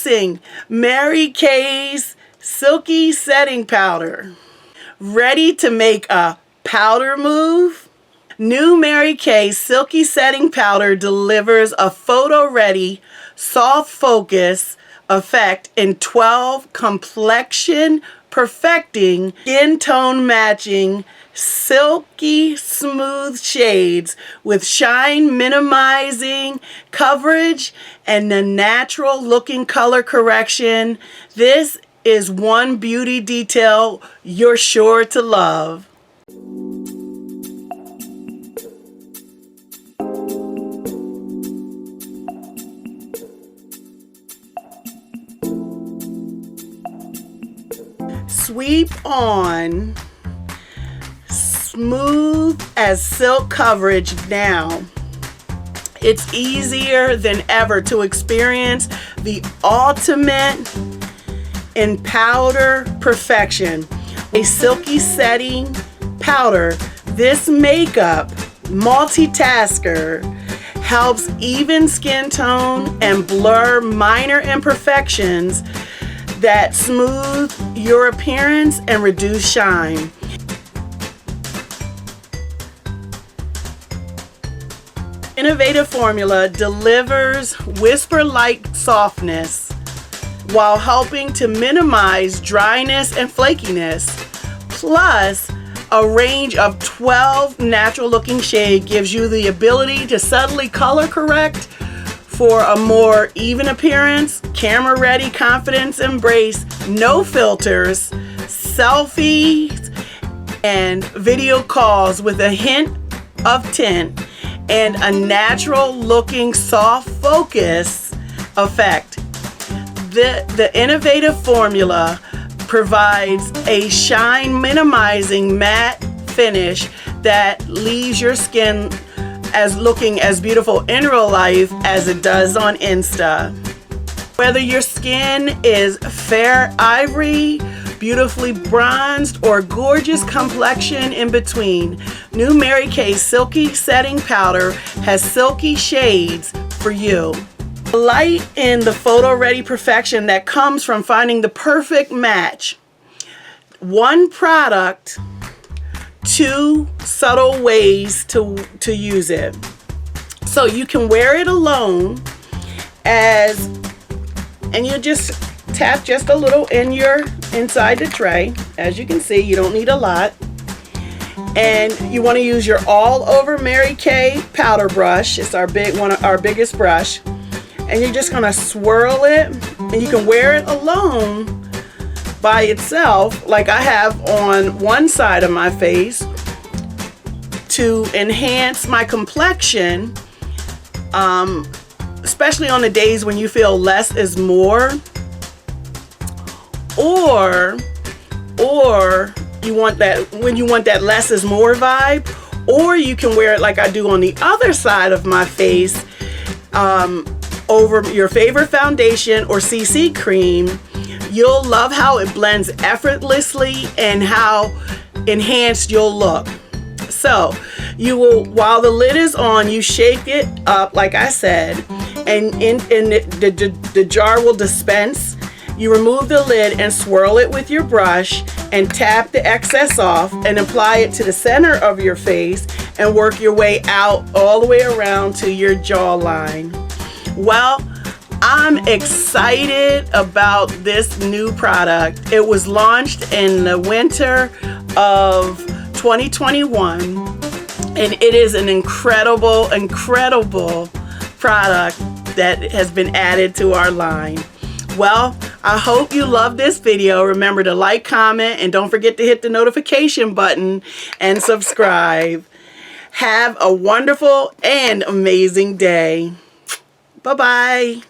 Introducing Mary Kay's Silky Setting Powder. Ready to make a powder move? New Mary Kay Silky Setting Powder delivers a photo-ready, soft focus effect in 12 complexion perfecting, skin tone matching, silky smooth shades with shine minimizing coverage and a natural looking color correction. This is one beauty detail you're sure to love. Sweep on smooth as silk coverage now. It's easier than ever to experience the ultimate in powder perfection. A silky setting powder, this makeup multitasker helps even skin tone and blur minor imperfections that smooth your appearance and reduce shine. Innovative formula delivers whisper-like softness while helping to minimize dryness and flakiness. Plus, a range of 12 natural-looking shades gives you the ability to subtly color correct for a more even appearance. Camera-ready confidence embrace, no filters, selfies, and video calls with a hint of tint and a natural-looking soft focus effect. The innovative formula provides a shine-minimizing matte finish that leaves your skin as looking as beautiful in real life as it does on Insta. Whether your skin is fair ivory, beautifully bronzed, or gorgeous complexion in between, new Mary Kay Silky Setting Powder has silky shades for you. Delight in the photo-ready perfection that comes from finding the perfect match. One product, two subtle ways to use it. So you can wear it alone and you just tap just a little inside the tray. As you can see, you don't need a lot. And you want to use your all over Mary Kay powder brush. It's our biggest brush. And you're just going to swirl it, and you can wear it alone by itself, like I have on one side of my face, to enhance my complexion, especially on the days when you feel less is more, or you want that when you want that less is more vibe, or you can wear it like I do on the other side of my face, over your favorite foundation or CC cream. You'll love how it blends effortlessly and how enhanced you'll look. So you will, while the lid is on, you shake it up like I said, and the jar will dispense. You remove the lid and swirl it with your brush and tap the excess off and apply it to the center of your face and work your way out all the way around to your jawline. Well, I'm excited about this new product. It was launched in the winter of 2021, and it is an incredible product that has been added to our line. Well, I hope you love this video. Remember to like, comment, and don't forget to hit the notification button and subscribe. Have a wonderful and amazing day. Bye-bye.